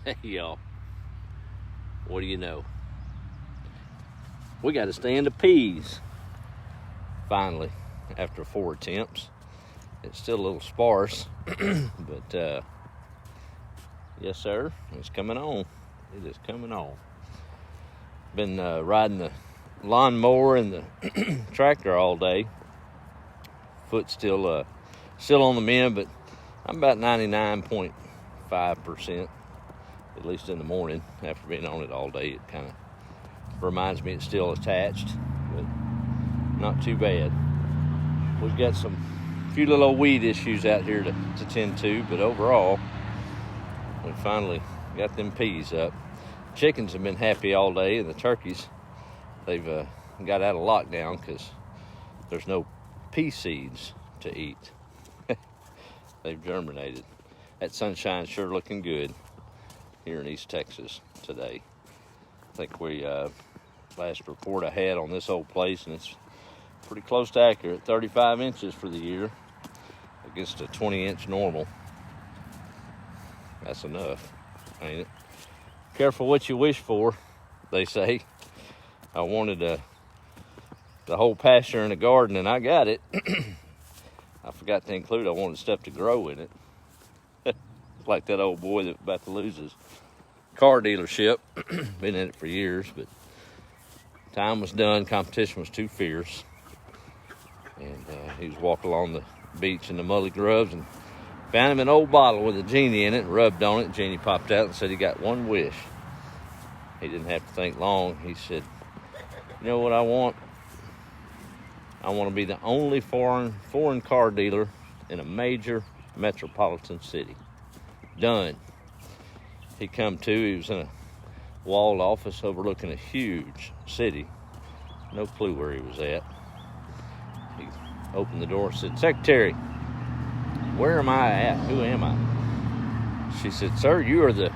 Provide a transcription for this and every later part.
Hey y'all, what do you know? We got a stand of peas. Finally, after 4 attempts. It's still a little sparse, but yes sir, it's coming on. It is coming on. Been riding the lawnmower and the tractor all day. Foot still on the mend, but I'm about 99.5%, at least in the morning. After being on it all day, it kind of reminds me it's still attached, but not too bad. We've got a few little old weed issues out here to tend to, but overall, we finally got them peas up. Chickens have been happy all day, and the turkeys, they've got out of lockdown because there's no pea seeds to eat. They've germinated. That sunshine's sure looking good here in East Texas today. I think we last report I had on this old place, and it's pretty close to accurate, 35 inches for the year against a 20-inch normal. That's enough, ain't it? Careful what you wish for, they say. I wanted the whole pasture in the garden, and I got it. I forgot to include I wanted stuff to grow in it. Like that old boy that's about to lose his car dealership. Been in it for years, but time was done. Competition was too fierce. And he was walking along the beach in the mully grubs and found him an old bottle with a genie in it and rubbed on it. And genie popped out and said he got one wish. He didn't have to think long. He said, "You know what I want? I want to be the only foreign car dealer in a major metropolitan city." Done. He was in a walled office overlooking a huge city. No clue where he was at. He opened the door and said, "Secretary, where am I at? Who am I?" She said, "Sir, you are the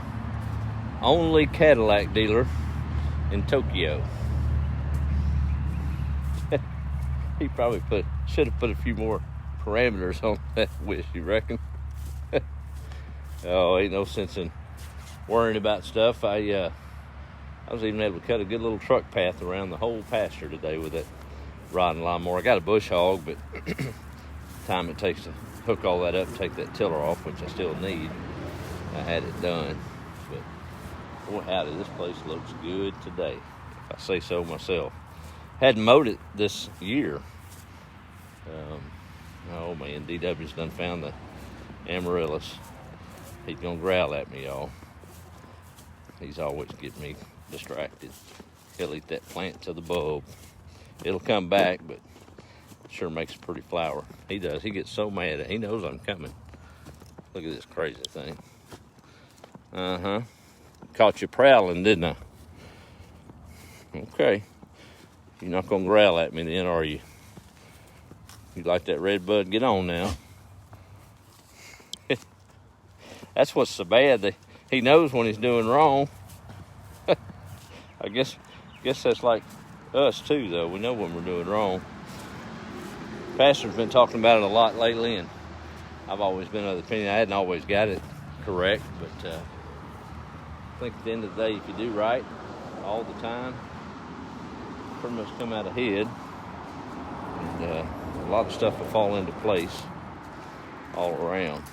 only Cadillac dealer in Tokyo." He probably should have put a few more parameters on that wish, you reckon? Oh, ain't no sense in worrying about stuff. I was even able to cut a good little truck path around the whole pasture today with that rod and lawnmower. I got a bush hog, but the time it takes to hook all that up and take that tiller off, which I still need, I had it done. But boy howdy, this place looks good today, if I say so myself. Hadn't mowed it this year. Oh man, DW's done found the amaryllis. He's gonna growl at me, y'all. He's always getting me distracted. He'll eat that plant to the bulb. It'll come back, but it sure makes a pretty flower. He does. He gets so mad at it. He knows I'm coming. Look at this crazy thing. Caught you prowling, didn't I? Okay. You're not gonna growl at me then, are you? You like that red bud? Get on now. That's what's so bad. He knows when he's doing wrong. I guess that's like us too, though. We know when we're doing wrong. Pastor's been talking about it a lot lately, and I've always been of the opinion I hadn't always got it correct, but I think at the end of the day, if you do right all the time, pretty much come out ahead, and a lot of stuff will fall into place all around.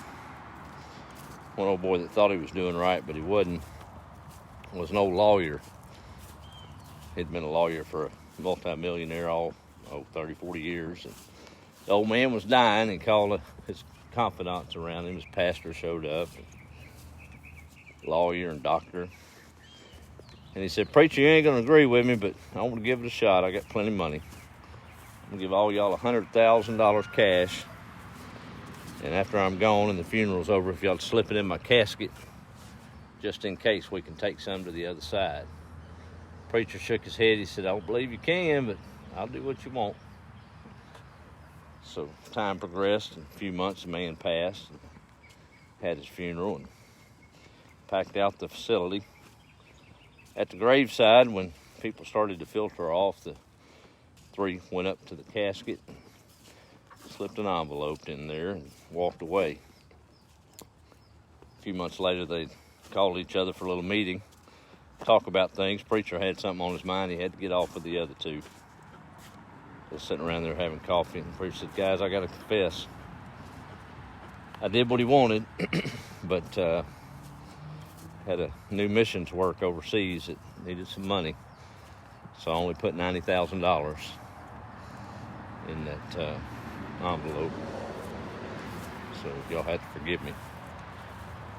One old boy that thought he was doing right, but he wasn't, was an old lawyer. He'd been a lawyer for a multi-millionaire 30, 40 years. And the old man was dying and called his confidants around him. His pastor showed up, lawyer and doctor. And he said, "Preacher, you ain't going to agree with me, but I want to give it a shot. I got plenty of money. I'm going to give all y'all $100,000 cash. And after I'm gone and the funeral's over, if y'all slip it in my casket, just in case, we can take some to the other side." Preacher shook his head. He said, "I don't believe you can, but I'll do what you want." So time progressed, and a few months, the man passed and had his funeral and packed out the facility. At the graveside, when people started to filter off, the three went up to the casket, slipped an envelope in there, and walked away. A few months later, they called each other for a little meeting, talk about things. Preacher had something on his mind. He had to get off with the other two. Just sitting around there having coffee, and the preacher said, guys, I got to confess, I did what he wanted, but had a new missions work overseas that needed some money, so I only put $90,000 in that envelope, so y'all have to forgive me.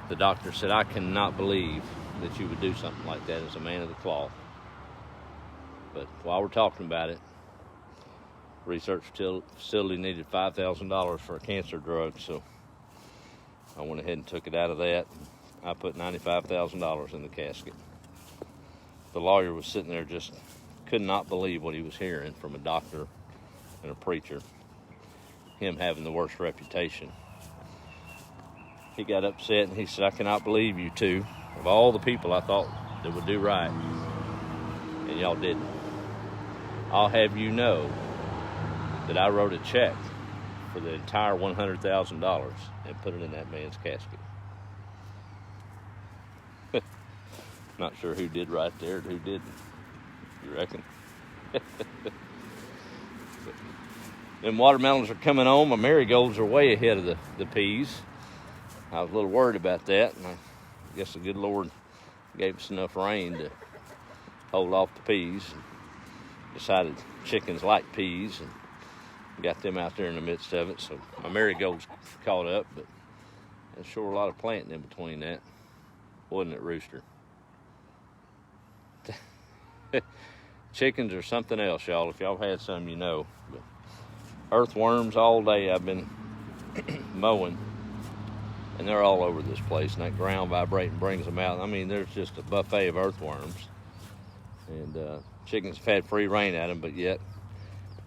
The doctor said, I cannot believe that you would do something like that as a man of the cloth. But while we're talking about it, research facility needed $5,000 for a cancer drug, so I went ahead and took it out of that. I put $95,000 in the casket. The lawyer was sitting there, just could not believe what he was hearing from a doctor and a preacher, him having the worst reputation. He got upset and he said, I cannot believe you two, of all the people I thought that would do right, and y'all didn't. I'll have you know that I wrote a check for the entire $100,000 and put it in that man's casket. Not sure who did right there and who didn't. You reckon? Them watermelons are coming on. My marigolds are way ahead of the peas. I was a little worried about that, and I guess the good Lord gave us enough rain to hold off the peas. Decided chickens like peas and got them out there in the midst of it. So my marigolds caught up, but there's sure a lot of planting in between that. Wasn't it, Rooster? Chickens are something else, y'all. If y'all had some, you know. But earthworms all day I've been mowing, and they're all over this place, and that ground vibrating brings them out. I mean, there's just a buffet of earthworms. And chickens have had free reign at them, but yet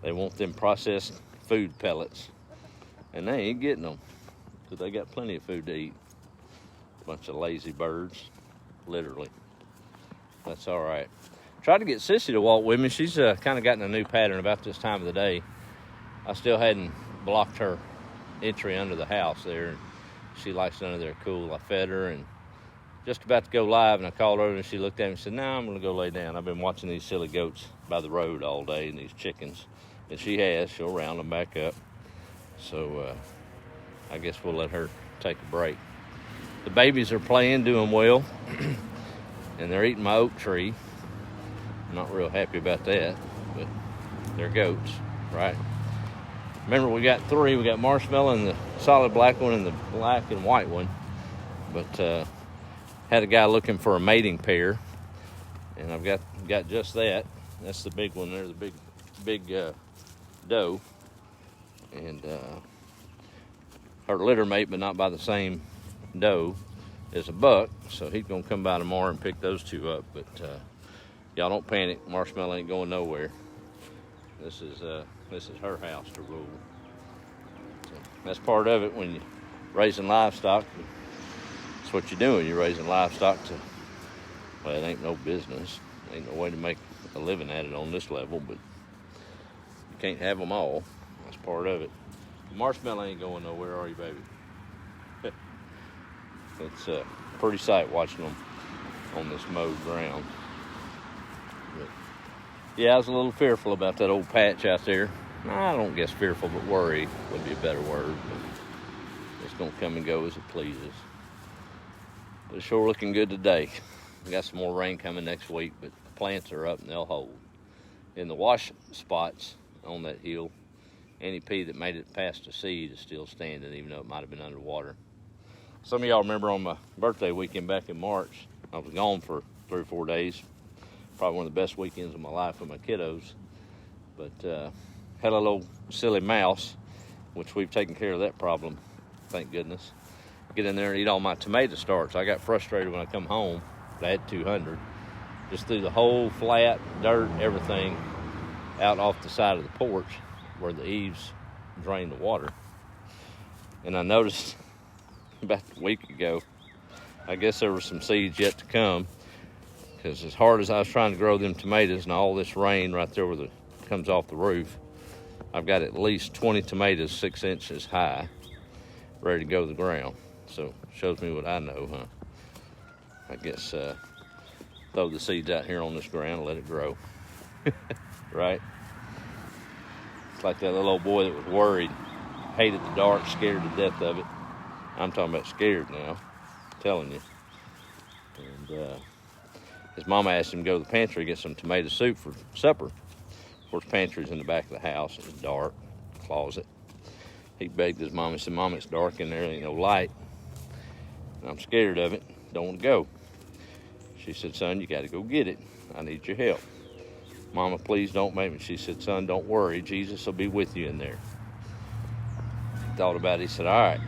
they want them processed food pellets, and they ain't getting them because they got plenty of food to eat. Bunch of lazy birds, literally. That's all right. Tried to get Sissy to walk with me. She's kind of gotten a new pattern about this time of the day. I still hadn't blocked her entry under the house there. She likes it under there cool. I fed her and just about to go live, and I called her and she looked at me and said, no, I'm going to go lay down. I've been watching these silly goats by the road all day and these chickens. And she has. She'll round them back up. So I guess we'll let her take a break. The babies are playing, doing well, and they're eating my oak tree. I'm not real happy about that, but they're goats, right? Remember, we got three. We got Marshmallow and the solid black one and the black and white one. But had a guy looking for a mating pair, and I've got just that. That's the big one there, the big doe, and her litter mate, but not by the same doe, is a buck. So he's gonna come by tomorrow and pick those two up. But y'all don't panic. Marshmallow ain't going nowhere. This is her house to rule. So that's part of it when you're raising livestock. That's what you're doing. You're raising livestock to, well, it ain't no business. Ain't no way to make a living at it on this level, but you can't have them all. That's part of it. Marshmallow ain't going nowhere, are you, baby? It's a pretty sight watching them on this mowed ground. But yeah, I was a little fearful about that old patch out there. I don't guess fearful, but worried would be a better word. But it's going to come and go as it pleases. But it's sure looking good today. We got some more rain coming next week, but the plants are up and they'll hold. In the wash spots on that hill, any pea that made it past the seed is still standing, even though it might have been underwater. Some of y'all remember on my birthday weekend back in March, I was gone for 3 or 4 days. Probably one of the best weekends of my life with my kiddos. But had a little silly mouse, which we've taken care of that problem, thank goodness. Get in there and eat all my tomato starts. I got frustrated when I come home. I had 200. Just threw the whole flat, dirt, everything out off the side of the porch where the eaves drain the water. And I noticed about a week ago, I guess there were some seeds yet to come, because as hard as I was trying to grow them tomatoes and all this rain right there where it comes off the roof, I've got at least 20 tomatoes 6 inches high ready to go to the ground. So shows me what I know, huh? I guess throw the seeds out here on this ground and let it grow. Right? It's like that little old boy that was worried, hated the dark, scared to death of it. I'm talking about scared now, I'm telling you. And his mama asked him to go to the pantry and get some tomato soup for supper. Of course, pantry's in the back of the house. It was dark, closet. He begged his mama, he said, "Mama, it's dark in there, there ain't no light. And I'm scared of it, don't want to go." She said, "Son, you got to go get it. I need your help." "Mama, please don't make me." She said, "Son, don't worry. Jesus will be with you in there." He thought about it. He said, "All right."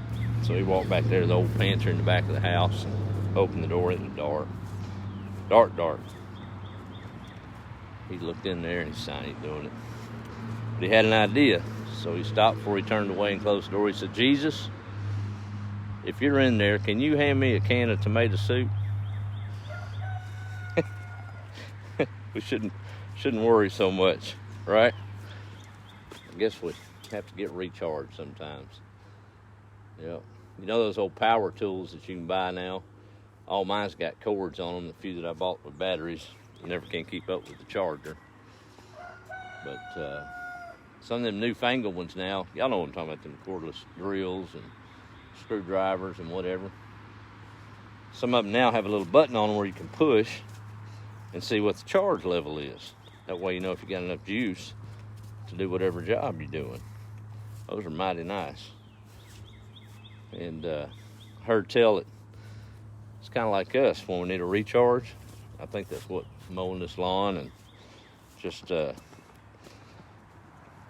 So he walked back there to the old pantry in the back of the house and opened the door. It was dark. Dark, dark. He looked in there and he said, "I ain't doing it." But he had an idea. So he stopped before he turned away and closed the door. He said, "Jesus, if you're in there, can you hand me a can of tomato soup?" We shouldn't worry so much, right? I guess we have to get recharged sometimes. Yep. You know those old power tools that you can buy now? All mine's got cords on them. The few that I bought with batteries, you never can keep up with the charger. But some of them newfangled ones now, y'all know what I'm talking about, them cordless drills and screwdrivers and whatever. Some of them now have a little button on them where you can push and see what the charge level is. That way you know if you got enough juice to do whatever job you're doing. Those are mighty nice. And I heard tell that it's kind of like us when we need a recharge. I think that's what mowing this lawn and just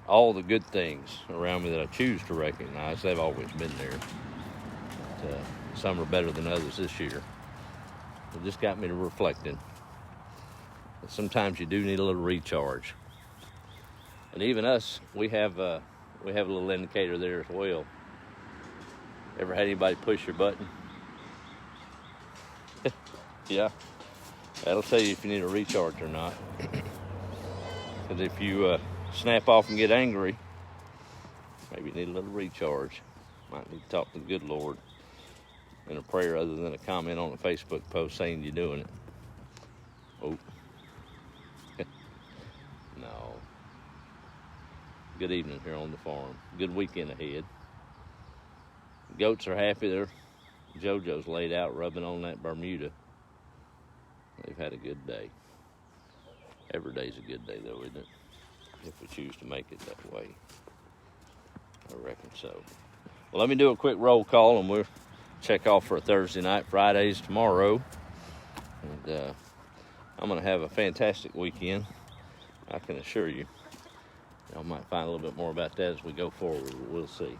all the good things around me that I choose to recognize, they've always been there. But, some are better than others this year. It just got me to reflecting. But sometimes you do need a little recharge. And even us, we have a little indicator there as well. Ever had anybody push your button? Yeah. That'll tell you if you need a recharge or not. Because if you snap off and get angry, maybe you need a little recharge. Might need to talk to the good Lord in a prayer other than a comment on a Facebook post saying you're doing it. Oh. No. Good evening here on the farm. Good weekend ahead. Goats are happy. JoJo's laid out rubbing on that Bermuda. They've had a good day. Every day's a good day though, isn't it? If we choose to make it that way. I reckon so. Well, let me do a quick roll call and we'll check off for a Thursday night. Friday's tomorrow. And I'm going to have a fantastic weekend. I can assure you. I might find a little bit more about that as we go forward. We'll see.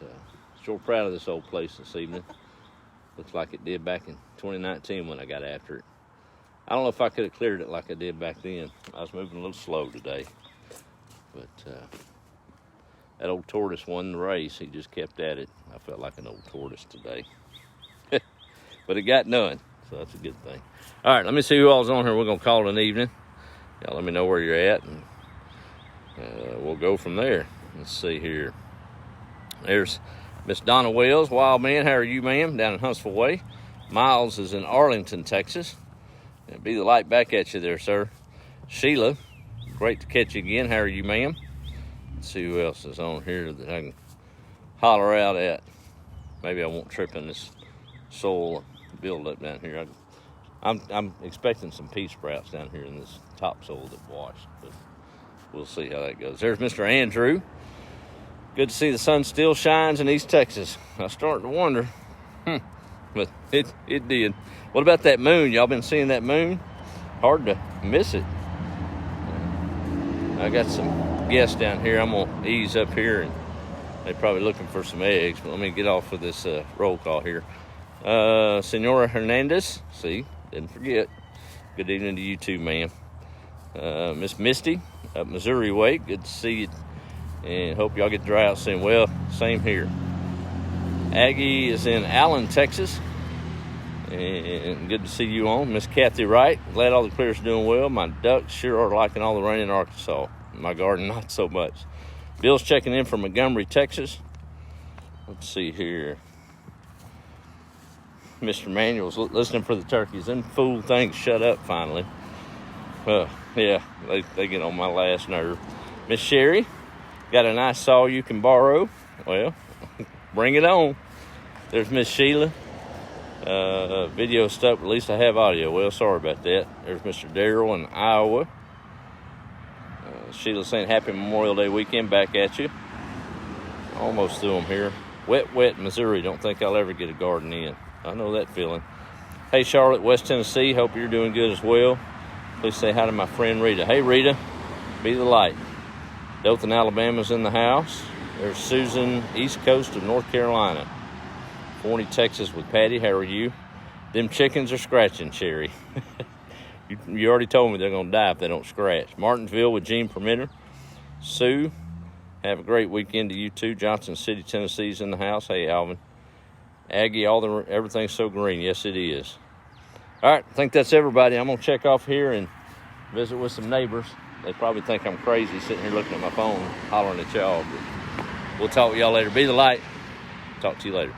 But sure proud of this old place this evening. Looks like it did back in 2019 when I got after it. I don't know if I could have cleared it like I did back then. I was moving a little slow today. But that old tortoise won the race. He just kept at it. I felt like an old tortoise today. But it got done, so that's a good thing. All right, let me see who all's on here. We're going to call it an evening. Y'all let me know where you're at, and we'll go from there. Let's see here. There's Miss Donna Wells. Wild man, how are you, ma'am? Down in Huntsville Way. Miles is in Arlington, Texas. It'll be the light back at you there, sir. Sheila, great to catch you again. How are you, ma'am? Let's see who else is on here that I can holler out at. Maybe I won't trip in this soil build-up down here. I'm expecting some pea sprouts down here in this topsoil that washed, but we'll see how that goes. There's Mr. Andrew. Good to see the sun still shines in East Texas. I was starting to wonder, but it did. What about that moon? Y'all been seeing that moon? Hard to miss it. I got some guests down here. I'm going to ease up here, and they're probably looking for some eggs, but let me get off with this roll call here. Senora Hernandez, see, didn't forget. Good evening to you too, ma'am. Miss Misty up Missouri Way, good to see you, and hope y'all get dry out soon. Well, same here. Aggie is in Allen, Texas, and good to see you on. Miss Kathy Wright, glad all the clears are doing well. My ducks sure are liking all the rain in Arkansas. My garden, not so much. Bill's checking in from Montgomery, Texas. Let's see here. Mr. Manuel's listening for the turkeys. Them fool things shut up finally. Yeah, they get on my last nerve. Miss Sherry, got a nice saw you can borrow? Well, bring it on. There's Miss Sheila. Video stuck, but at least I have audio. Well, sorry about that. There's Mr. Darrell in Iowa. Sheila saying happy Memorial Day weekend back at you. Almost through them here. Wet Missouri. Don't think I'll ever get a garden in. I know that feeling. Hey, Charlotte, West Tennessee. Hope you're doing good as well. Please say hi to my friend Rita. Hey, Rita, be the light. Dothan, Alabama's in the house. There's Susan, East Coast of North Carolina. Forney, Texas with Patty. How are you? Them chickens are scratching, Sherry. you already told me they're going to die if they don't scratch. Martinsville with Gene Permitter. Sue, have a great weekend to you too. Johnson City, Tennessee's in the house. Hey, Alvin. Aggie, everything's so green. Yes, it is. All right, I think that's everybody. I'm going to check off here and visit with some neighbors. They probably think I'm crazy sitting here looking at my phone, hollering at y'all. But we'll talk to y'all later. Be the light. Talk to you later.